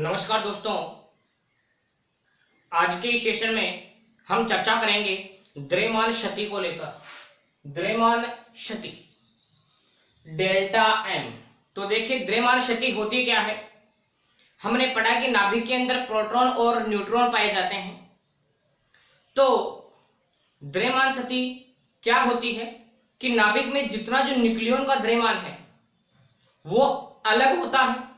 नमस्कार दोस्तों, आज के इस सेशन में हम चर्चा करेंगे द्रव्यमान क्षति को लेकर। द्रव्यमान क्षति डेल्टा एम। तो देखिए, द्रव्यमान क्षति होती क्या है। हमने पढ़ा कि नाभिक के अंदर प्रोटॉन और न्यूट्रॉन पाए जाते हैं। तो द्रव्यमान क्षति क्या होती है कि नाभिक में जितना जो न्यूक्लियन का द्रव्यमान है वो अलग होता है,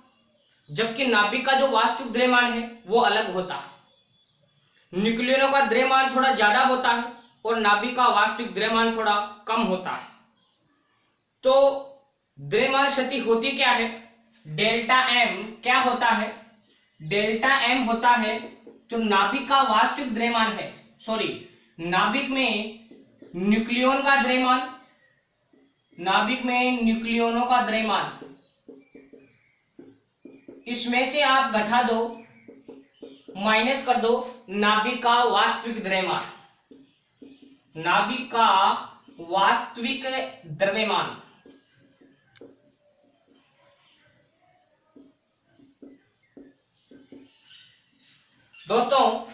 जबकि नाभिक का जो वास्तविक द्रव्यमान है वो अलग होता है। न्यूक्लियनों का द्रव्यमान थोड़ा ज्यादा होता है और नाभिक का वास्तविक द्रव्यमान थोड़ा कम होता है। तो द्रव्यमान क्षति होती क्या है, डेल्टा एम क्या होता है। डेल्टा एम होता है जो नाभिक का वास्तविक द्रव्यमान है, नाभिक में न्यूक्लियन का द्रव्यमान, नाभिक में न्यूक्लियनों का द्रव्यमान, इसमें से आप घटा दो, माइनस कर दो नाभिक का वास्तविक द्रव्यमान, नाभिक का वास्तविक द्रव्यमान। दोस्तों,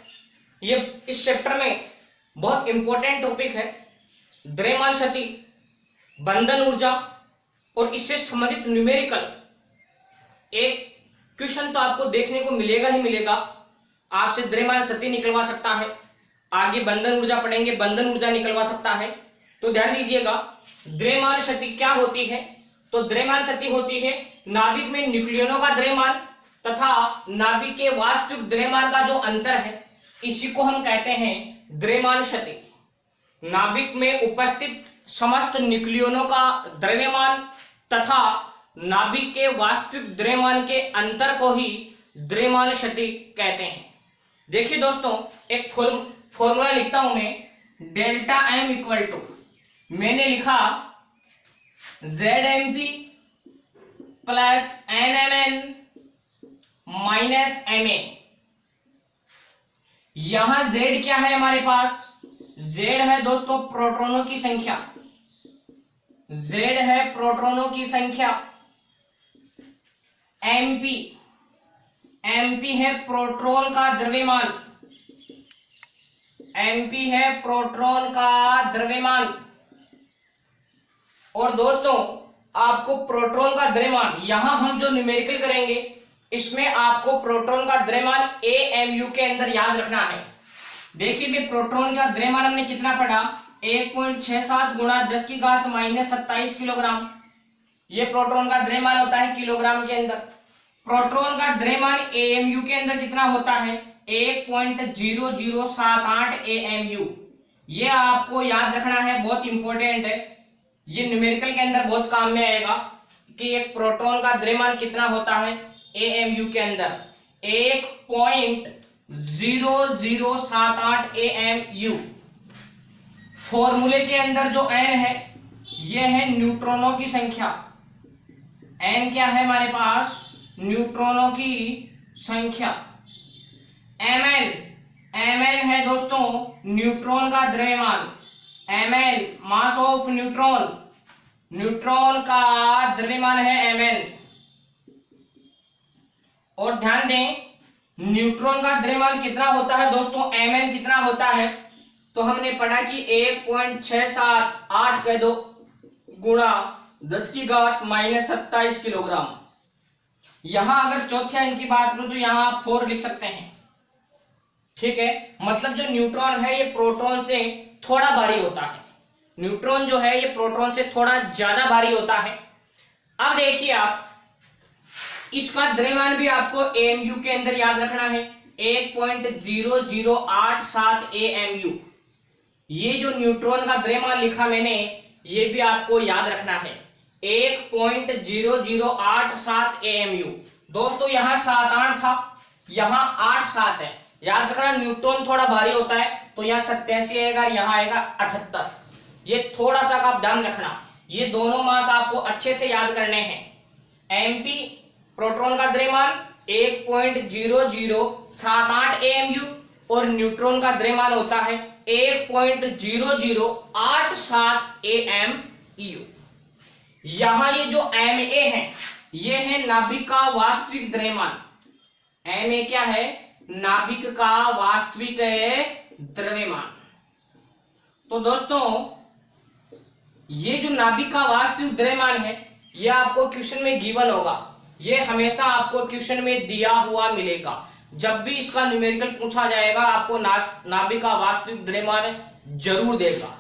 ये इस चैप्टर में बहुत इंपॉर्टेंट टॉपिक है, द्रव्यमान क्षति, बंधन ऊर्जा और इससे संबंधित न्यूमेरिकल एक क्वेश्चन तो आपको देखने को मिलेगा ही मिलेगा। आपसे द्रव्यमान क्षति निकलवा सकता है, आगे बंधन ऊर्जा पढ़ेंगे, बंधन ऊर्जा निकलवा सकता है। तो ध्यान दीजिएगा, द्रव्यमान क्षति क्या होती है। तो द्रव्यमान क्षति होती है नाभिक में न्यूक्लियनों का द्रव्यमान तथा नाभिक के वास्तविक द्रव्यमान का जो अंतर है, इसी को हम कहते हैं द्रव्यमान क्षति। नाभिक में उपस्थित समस्त न्यूक्लियनों का द्रव्यमान तथा नाभिक के वास्तविक द्रव्यमान के अंतर को ही द्रव्यमान क्षति कहते हैं। देखिए दोस्तों, एक फॉर्मूला लिखता हूं मैं, डेल्टा एम इक्वल टू, मैंने लिखा Z M P plus N M N minus M A. यहां जेड क्या है हमारे पास, जेड है दोस्तों प्रोटॉनों की संख्या, जेड है प्रोटॉनों की संख्या। एमपी, एमपी है प्रोटॉन का द्रव्यमान, एमपी है प्रोटॉन का द्रव्यमान। और दोस्तों, आपको प्रोटॉन का द्रव्यमान, यहां हम जो न्यूमेरिकल करेंगे इसमें आपको प्रोटॉन का द्रव्यमान एएमयू के अंदर याद रखना है। देखिए भी, प्रोटॉन का द्रव्यमान हमने कितना पढ़ा, 1.67 गुणा 10 की घात माइनस 27 किलोग्राम। ये प्रोटॉन का द्रव्यमान होता है किलोग्राम के अंदर। प्रोटॉन का द्रव्यमान एएमयू के अंदर कितना होता है, 1.0078 एएमयू। ये आपको याद रखना है, बहुत इंपॉर्टेंट है। ये न्यूमेरिकल के अंदर बहुत काम में आएगा कि एक प्रोटॉन का द्रव्यमान कितना होता है एएमयू के अंदर, 1.0078 एएमयू। फॉर्मूले के अंदर जो एन है ये है न्यूट्रॉनों की संख्या। एन क्या है हमारे पास, न्यूट्रॉनों की संख्या। एमएन, एमएन है दोस्तों न्यूट्रॉन का द्रव्यमान, MN mass of neutron, neutron का द्रव्यमान है एमएन। और ध्यान दें, न्यूट्रॉन का द्रव्यमान कितना होता है दोस्तों, एमएन कितना होता है। तो हमने पढ़ा कि 1.678 कह दो गुणा 10 की घात माइनस 27 किलोग्राम। यहां अगर चौथे अंक की बात करूं तो यहां आप 4 लिख सकते हैं, ठीक है। मतलब जो न्यूट्रॉन है ये प्रोटॉन से थोड़ा भारी होता है, न्यूट्रॉन जो है ये प्रोटॉन से थोड़ा ज्यादा भारी होता है। अब देखिए आप, इसका द्रव्यमान भी आपको एएमयू के अंदर याद रखना है, 1.0087 एएमयू। ये जो न्यूट्रॉन का द्रव्यमान लिखा मैंने, ये भी आपको याद रखना है, 1.0087 एएमयू। दोस्तों यहां 7-8 था, यहां 8-7 है। याद रखना, न्यूट्रॉन थोड़ा भारी होता है तो यहां 87 आएगा, यहां आएगा 78। ये थोड़ा सा आप ध्यान रखना, ये दोनों मास आपको अच्छे से याद करने हैं। एमपी प्रोटॉन का द्रव्यमान 1.0078 एएमयू और न्यूट्रॉन का द्रव्यमान होता है 1.0087 एएमयू। यहां ये जो एम ए है ये है नाभिक का वास्तविक द्रव्यमान, Ma क्या है? नाभिक का वास्तविक द्रव्यमान। तो दोस्तों ये जो नाभिक का वास्तविक द्रव्यमान है ये आपको क्वेश्चन में गिवन होगा, ये हमेशा आपको क्वेश्चन में दिया हुआ मिलेगा। जब भी इसका न्यूमेरिकल पूछा जाएगा आपको नाभिक का वास्तविक द्रव्यमान जरूर देगा।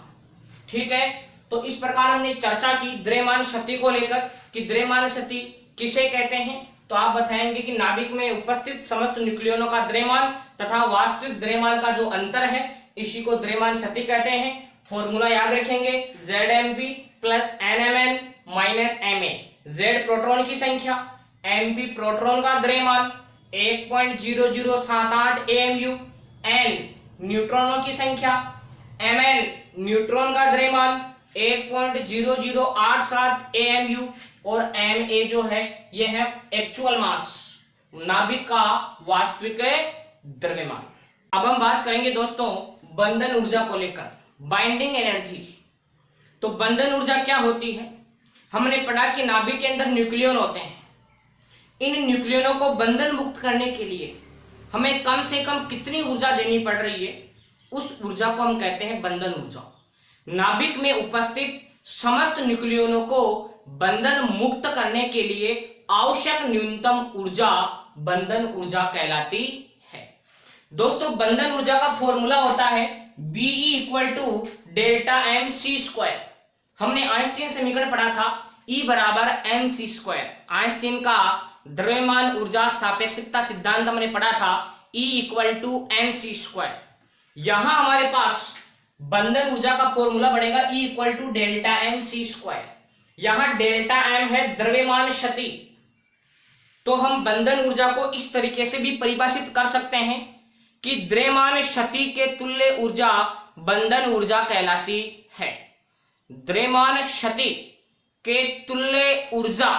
ठीक है, तो इस प्रकार हमने चर्चा की द्रव्यमान शक्ति को लेकर कि द्रव्यमान शक्ति किसे कहते हैं। तो आप बताएंगे कि नाभिक में उपस्थित समस्त न्यूक्लियनों का द्रव्यमान तथा वास्तविक द्रव्यमान का जो अंतर है इसी को द्रव्यमान शक्ति कहते हैं। फॉर्मूला याद रखेंगे, ZmP plus NMN minus Ma। Z proton की संख्या, Mp प्रोटॉन का द्रव्यमान 1.0078 AMU, N न्यूट्रॉनों की संख्या, Mn न्यूट्रॉन का द्रव्यमान 1.0087 AMU और Ma जो है यह है एक्चुअल मास, नाभिक का वास्तविक द्रव्यमान। अब हम बात करेंगे दोस्तों बंधन ऊर्जा को लेकर, बाइंडिंग एनर्जी। तो बंधन ऊर्जा क्या होती है? हमने पढ़ा कि नाभिक के अंदर न्यूक्लियन होते हैं। इन न्यूक्लियनों को बंधन मुक्त करने के लिए हमें कम से कम कितनी ऊर्जा देनी पड़ रही है, उस ऊर्जा को हम कहते हैं बंधन ऊर्जा। नाभिक में उपस्थित समस्त न्यूक्लियनों को बंधन मुक्त करने के लिए आवश्यक न्यूनतम ऊर्जा बंधन ऊर्जा कहलाती है। दोस्तों बंधन ऊर्जा का फॉर्मूला होता है Be equal to delta mc²। हमने आइंस्टीन समीकरण पढ़ा था, E बराबर mc²। आइंस्टीन का द्रव्यमान ऊर्जा सापेक्षिकता सिद्धांत हमने पढ़ा था, E इक्वल टू mc²। यहां हमारे पास बंधन ऊर्जा का फॉर्मूला बढ़ेगा E equal to delta mc²। यहां डेल्टा m है द्रव्यमान शक्ति। तो हम बंधन ऊर्जा को इस तरीके से भी परिभाषित कर सकते हैं कि द्रव्यमान शक्ति के तुल्य ऊर्जा बंधन ऊर्जा कहलाती है। द्रव्यमान शक्ति के तुल्य ऊर्जा,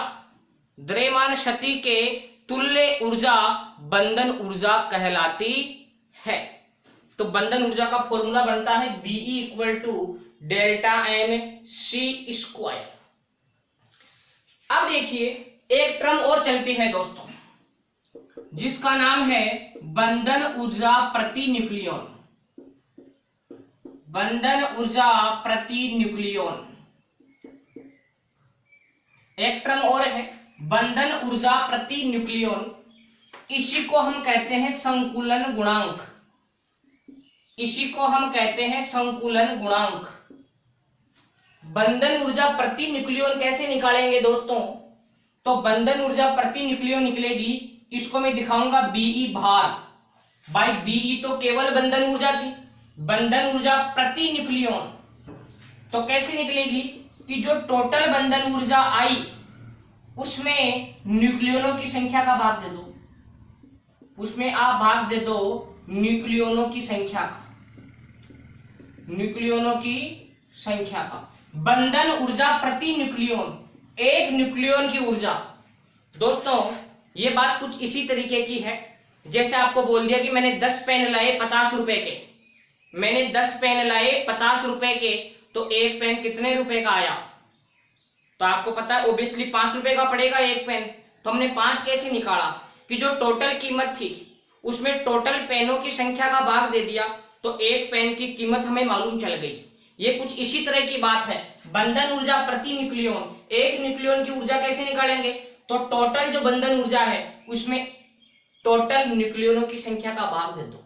द्रव्यमान शक्ति के तुल्य ऊर्जा बंधन ऊर्जा कहलाती है। तो बंधन ऊर्जा का फॉर्मूला बनता है Be equal to delta mc²। अब देखिए एक टर्म और चलती है दोस्तों जिसका नाम है बंधन ऊर्जा प्रति न्यूक्लियन। बंधन ऊर्जा प्रति न्यूक्लियन एक टर्म और है, बंधन ऊर्जा प्रति न्यूक्लियन। इसी को हम कहते हैं संकुलन गुणांक। इसी को हम कहते हैं संकुलन गुणांक। बंधन ऊर्जा प्रति न्यूक्लियन कैसे निकालेंगे दोस्तों? तो बंधन ऊर्जा प्रति न्यूक्लियन निकलेगी, इसको मैं दिखाऊंगा Be भार बाई Be तो केवल बंधन ऊर्जा थी, बंधन ऊर्जा प्रति न्यूक्लियन तो कैसे निकलेगी कि जो टोटल बंधन ऊर्जा आई उसमें न्यूक्लियनों की संख्या का भाग दे दो, उसमें आप भाग दे दो न्यूक्लियनों की संख्या का, न्यूक्लियनों की संख्या का। बंधन ऊर्जा प्रति न्यूक्लियन, एक न्यूक्लियन की ऊर्जा। दोस्तों ये बात कुछ इसी तरीके की है जैसे आपको बोल दिया कि मैंने 10 पेन लाए 50 रुपए के, मैंने 10 पेन लाए 50 रुपए के, तो एक पेन कितने रुपए का आया? तो आपको पता है ओब्वियसली 5 रुपए का पड़ेगा एक पेन। तो हमने 5 कैसे निकाला कि जो टोटल कीमत थी उसमें टोटल पेनों की संख्या का भाग दे दिया तो एक पेन की कीमत हमें मालूम चल गई। ये कुछ इसी तरह की बात है। बंधन ऊर्जा प्रति न्यूक्लियन, एक न्यूक्लियन की ऊर्जा कैसे निकालेंगे? तो टोटल जो बंधन ऊर्जा है उसमें टोटल न्यूक्लियनों की संख्या का भाग दे दो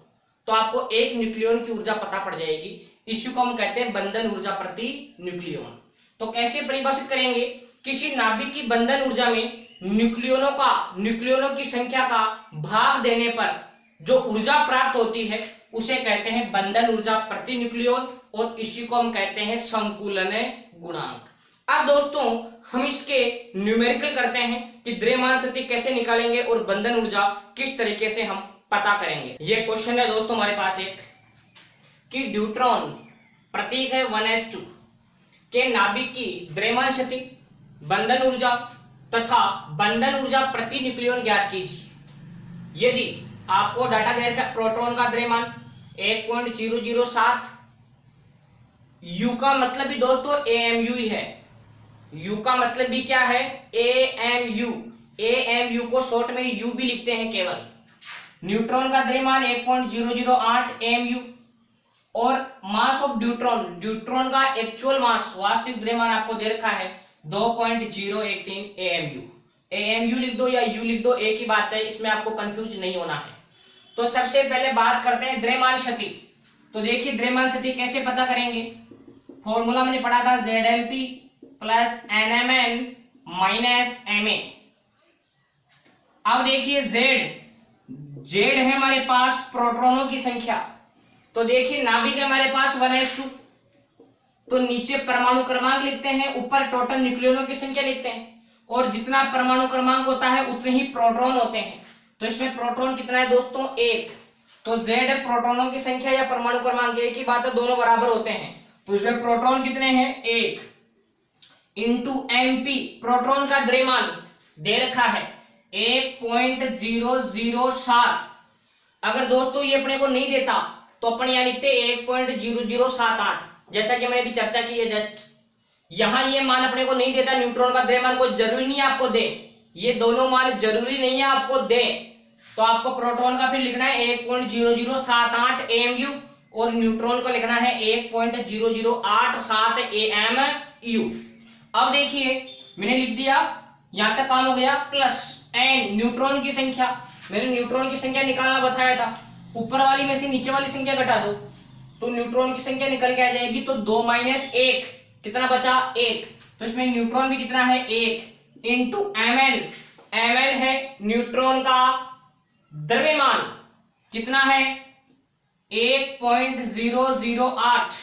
तो आपको एक न्यूक्लियन की ऊर्जा पता पड़ जाएगी। इसी को हम कहते हैं बंधन ऊर्जा प्रति न्यूक्लियन। तो कैसे परिभाषित करेंगे? किसी नाभिक की बंधन ऊर्जा में न्यूक्लियनों की संख्या का भाग देने पर जो ऊर्जा प्राप्त होती है उसे कहते हैं बंधन ऊर्जा प्रति न्यूक्लियन और इसी को हम कहते हैं संकुलन गुणांक। अब दोस्तों हम इसके न्यूमेरिकल करते हैं कि द्रव्यमान शक्ति कैसे निकालेंगे और बंधन ऊर्जा किस तरीके से हम पता करेंगे। ये क्वेश्चन है दोस्तों हमारे पास एक कि ड्यूट्रॉन प्रतीक है 1s2 के नाभिक की द्रव्यमान शक्ति, बंधन ऊर्जा तथा बंधन ऊर्जा प्रति न्यूक्लियन ज्ञात कीजिए। यदि आपको डाटा दिया है प्रोटॉन का द्रव्यमान 1.007, U का मतलब भी दोस्तों AMU ही है। U का मतलब भी क्या है? AMU। AMU को शॉर्ट में U भी लिखते हैं केवल। न्यूट्रॉन का द्रव्यमान 1.008 एमयू और मास ऑफ ड्यूट्रॉन, ड्यूट्रॉन का एक्चुअल मास, वास्तविक द्रव्यमान आपको दे रखा है 2.018 एएमयू। एएमयू लिख दो या यू लिख दो, एक ही बात है, इसमें आपको कंफ्यूज नहीं होना है। तो सबसे पहले बात करते हैं द्रव्यमान क्षति। तो देखिए द्रव्यमान क्षति कैसे पता करेंगे, फॉर्मूला मैंने पढ़ा था ZMP plus NMN minus MA। अब देखिए Z है हमारे पास प्रोटॉनों की संख्या, तो देखिए नाभिक है हमारे पास 1s2, तो नीचे परमाणु क्रमांक लिखते हैं, ऊपर टोटल न्यूक्लियनों की संख्या लिखते हैं, और जितना परमाणु क्रमांक होता है उतने ही प्रोटॉन होते हैं। तो इसमें प्रोटॉन कितना है दोस्तों, 1। तो Z प्रोटॉनों की संख्या या परमाणु क्रमांक, एक ही बात है, दोनों बराबर होते हैं। तो इसमें प्रोटॉन कितने हैं, 1 इंटू MP, प्रोटॉन का द्रव्यमान दे रखा है 1.007। अगर दोस्तों ये अपने को नहीं देता तो अपन यहाँ लिखते 1.0078, जैसा कि मैंने अभी चर्चा की है जस्ट। यहां ये मान अपने को नहीं देता, न्यूट्रॉन का द्रव्यमान को जरूरी नहीं आपको दे, ये दोनों मान जरूरी नहीं है आपको दे, तो आपको प्रोटॉन का फिर लिखना है 1.0078 एमयू और न्यूट्रॉन को लिखना है 1.0087 एएमयू। अब देखिए मैंने लिख दिया, यहां तक काम हो गया, प्लस एन न्यूट्रॉन की संख्या, मैंने न्यूट्रॉन की संख्या निकालना बताया था, ऊपर वाली में से नीचे वाली संख्या घटा दो तो न्यूट्रॉन की संख्या निकल के आ जाएगी। तो 2 - 1 कितना बचा, 1। तो इसमें न्यूट्रॉन भी कितना है, 1 इंटू MN, MN है न्यूट्रॉन का द्रव्यमान, कितना है 1.008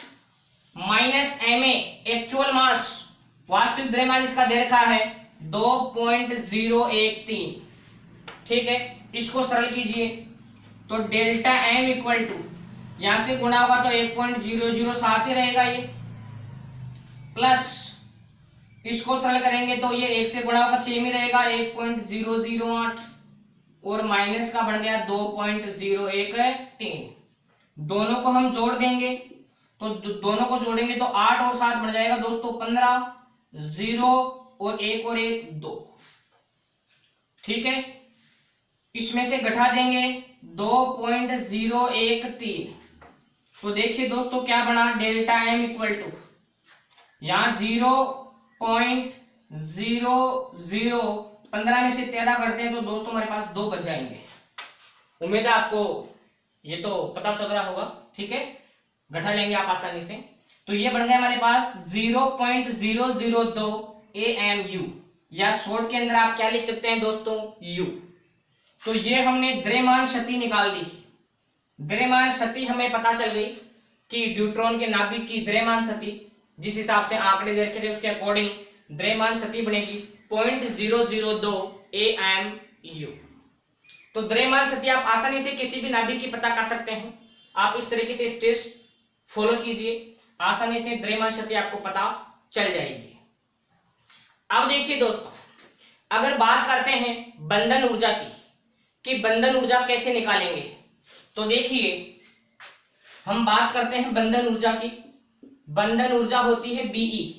माइनस MA एक्चुअल मास, वास्तविक द्रव्यमान इसका दे रखा है 2.013। ठीक है, इसको सरल कीजिए तो डेल्टा M इक्वल टू, यहां से गुणा होगा तो 1.007 ही रहेगा ये, प्लस इसको सरल करेंगे तो ये 1 से गुणा होगा सेम ही रहेगा 1.008 और माइनस का बन गया 2.013। दोनों को हम जोड़ देंगे तो दोनों को जोड़ेंगे तो 8 और 7 बन जाएगा दोस्तों 15, 0 और 1 और 1 2। ठीक है, इसमें से घटा देंगे 2.013। तो देखिए दोस्तों क्या बना, डेल्टा M इक्वल टू, यहां 0.00, 15 में से 13 करते हैं तो दोस्तों हमारे पास 2 बच जाएंगे। उम्मीद है आपको ये तो पता चल रहा होगा। ठीक है, घटा लेंगे आप आसानी से। तो ये बन गया हमारे पास 0.002 AMU, या शॉर्ट के अंदर आप क्या लिख सकते हैं दोस्तों, U। तो ये हमने द्रव्यमान क्षति निकाल दी। द्रव्यमान क्षति हमें पता चल गई कि न्यूट्रॉन के नाभिक की द्रव्यमान क्षति, जिस हिसाब से आंकड़े दे रखे थे उसके अकॉर्डिंग द्रव्यमान क्षति बनेगी 0.002 AMU। तो द्रव्यमान क्षति आप आसानी से किसी भी नाभिक की पता कर सकते हैं। आप इस तरीके से स्टेप्स फॉलो कीजिए, आसानी से द्रव्यमान क्षति आपको पता चल जाएगी। अब देखिए दोस्तों, अगर बात करते हैं बंधन ऊर्जा की, कि बंधन ऊर्जा कैसे निकालेंगे, तो देखिए हम बात करते हैं बंधन ऊर्जा की। बंधन ऊर्जा होती है BE,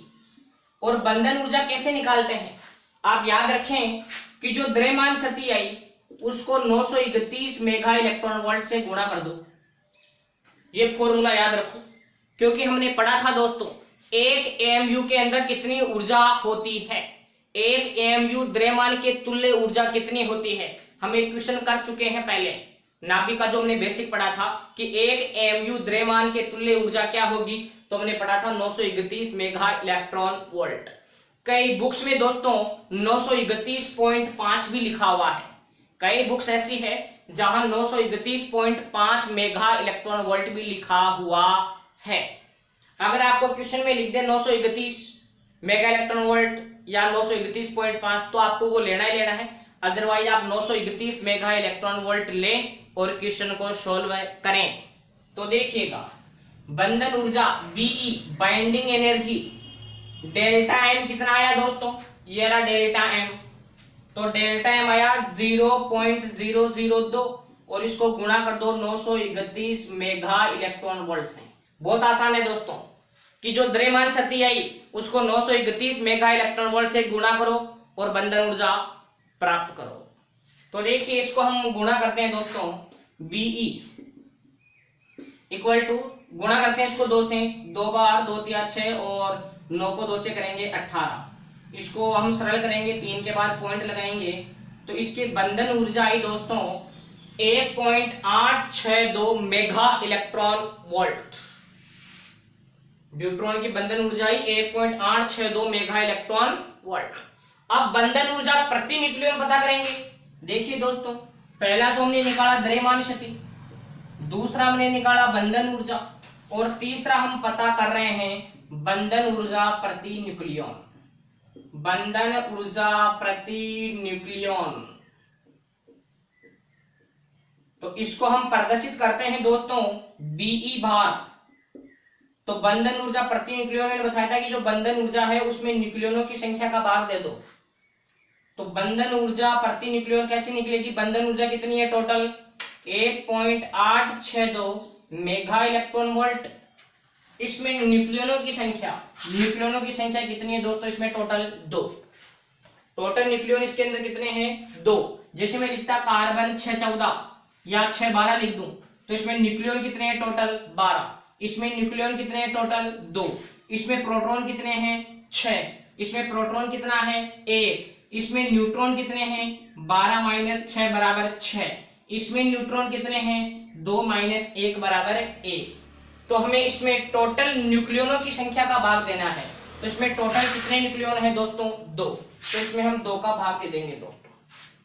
और बंधन ऊर्जा कैसे निकालते हैं, आप याद रखें कि जो द्रव्यमान क्षति आई उसको 931 मेगा इलेक्ट्रॉन वोल्ट से गुणा कर दो। ये फॉर्मूला याद रखो, क्योंकि हमने पढ़ा था दोस्तों 1 AMU के अंदर कितनी ऊर्जा होती है, 1 AMU द्रव्यमान के तुल्य ऊर्जा कितनी होती है, हम एक क्वेश्चन कर चुके हैं पहले। नाभिक का जो हमने बेसिक पढ़ा था कि 1 AMU द्रव्यमान के तुल्य ऊर्जा क्या होगी, तो हमने पढ़ा था 931 मेगा इलेक्ट्रॉन वोल्ट। कई बुक्स में दोस्तों 931.5 भी लिखा हुआ है, कई बुक्स ऐसी है जहां 931.5 मेगा इलेक्ट्रॉन वोल्ट भी लिखा हुआ है। अगर आपको क्वेश्चन में लिख दे 931 मेगा इलेक्ट्रॉन वोल्ट या 931.5 तो आपको वो लेना ही लेना है, अदरवाइज आप 931 मेगा इलेक्ट्रॉन वोल्ट लें और क्वेश्चन को सॉल्व करें। तो देखिएगा बंधन ऊर्जा BE, binding energy, delta M कितना आया दोस्तों, ये रहा डेल्टा M। तो डेल्टा M आया 0.002 और इसको गुणा कर दो 931 मेगा इलेक्ट्रॉन वोल्ट से। बहुत आसान है दोस्तों कि जो द्रव्यमान शक्ति आई उसको 931 मेगा इलेक्ट्रॉन वोल्ट से गुणा करो और बंधन ऊर्जा प्राप्त करो। तो देखिए इसको हम गुणा करते हैं दोस्तों, बीई इक्वल टू, गुणा करते हैं इसको 2 से, 2 बार 2 तिया 6 और 9 को 2 से करेंगे 18। इसको हम सरल करेंगे, 3 के बाद पॉइंट लगाएंगे तो इसकी बंधन ऊर्जा आई दोस्तों 1.862 मेगा इलेक्ट्रॉन वोल्ट। न्यूट्रॉन की बंधन ऊर्जा आई 1.862 मेगा इलेक्ट्रॉन वोल्ट। अब बंधन ऊर्जा प्रति न्यूक्लियन पता करेंगे। देखिए दोस्तों, पहला तो हमने निकाला द्रव्यमान शक्ति, दूसरा हमने निकाला बंधन ऊर्जा, और तीसरा हम पता कर रहे हैं बंधन ऊर्जा प्रति न्यूक्लियन। बंधन ऊर्जा प्रति न्यूक्लियन, तो इसको हम प्रदर्शित करते हैं दोस्तों बीई भार। तो बंधन ऊर्जा प्रति न्यूक्लियन मैंने बताया था कि जो बंधन ऊर्जा है उसमें न्यूक्लियनों की संख्या का भाग दे दो। तो बंधन ऊर्जा प्रति न्यूक्लियन कैसे निकलेगी? बंधन ऊर्जा कितनी है टोटल? 1.862 mega electron volt. इसमें न्यूक्लियनों की संख्या कितनी है दोस्तों? इसमें टोटल 2। टोटल न्यूक्लियन इसके अंदर कितने हैं? 2। जैसे मैं लिखता कार्बन 614 या 612 लिख दूं तो इसमें न्यूक्लियन कितने हैं टोटल? 12। इसमें न्यूक्लियन कितने हैं टोटल? 2। इसमें प्रोटॉन कितने हैं? 6। इसमें प्रोटॉन कितना है? 1। इसमें न्यूट्रॉन कितने हैं? 12 - 6 = 6। इसमें न्यूट्रॉन कितने हैं? 2 - 1 = 1। तो हमें इसमें टोटल न्यूक्लियनों की संख्या का भाग देना है। तो इसमें टोटल कितने न्यूक्लियन है दोस्तों? 2। तो इसमें हम 2 का भाग दे देंगे दोस्तों।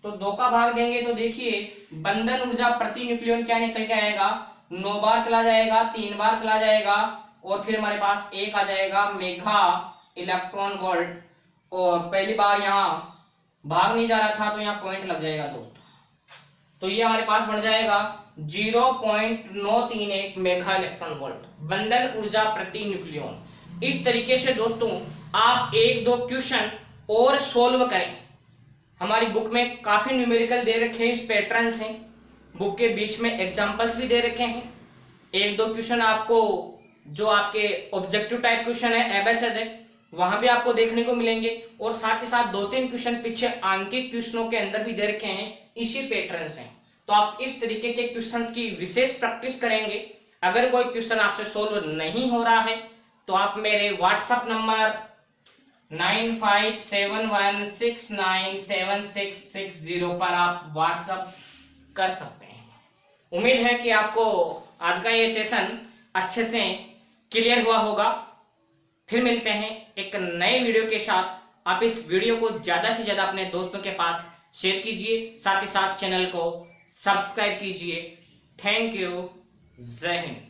तो 2 का भाग देंगे तो देखिए बंधन ऊर्जा प्रति न्यूक्लियन क्या निकल के आएगा? 9 बार चला जाएगा, 3 बार चला जाएगा और फिर हमारे पास 1 आ जाएगा मेगा इलेक्ट्रॉन वोल्ट। और पहली बार यहाँ भाग नहीं जा रहा था तो यहाँ पॉइंट लग जाएगा दोस्तों। तो ये हमारे पास बढ़ जाएगा 0.931 मेगा इलेक्ट्रॉन वोल्ट बंधन ऊर्जा प्रति न्यूक्लियन। इस तरीके से दोस्तों आप 1-2 क्वेश्चन और सोल्व करें। हमारी बुक में काफी न्यूमेरिकल दे रखे हैं, इस पैटर्न से बुक के बीच में एग्जांपल्स भी दे रखे हैं। 1-2 क्वेश्चन आपको जो आपके ऑब्जेक्टिव टाइप क्वेश्चन है एबेसेड है वहां भी आपको देखने को मिलेंगे, और साथ ही साथ 2-3 क्वेश्चन पीछे आंकिक क्वेश्चनों के अंदर भी दे रखे हैं इसी पैटर्न से। तो आप इस तरीके के क्वेश्चंस की विशेष प्रैक्टिस करेंगे। अगर कोई क्वेश्चन आपसे सोल्व नहीं हो रहा है तो आप मेरे व्हाट्सएप नंबर 9571697660 पर आप व्हाट्सएप कर सकते हैं। उम्मीद है कि आपको आज का ये सेशन अच्छे से क्लियर हुआ होगा। फिर मिलते हैं एक नए वीडियो के साथ। आप इस वीडियो को ज्यादा से ज्यादा अपने दोस्तों के पास शेयर कीजिए, साथ ही साथ चैनल को सब्सक्राइब कीजिए। Thank you. जय हिंद।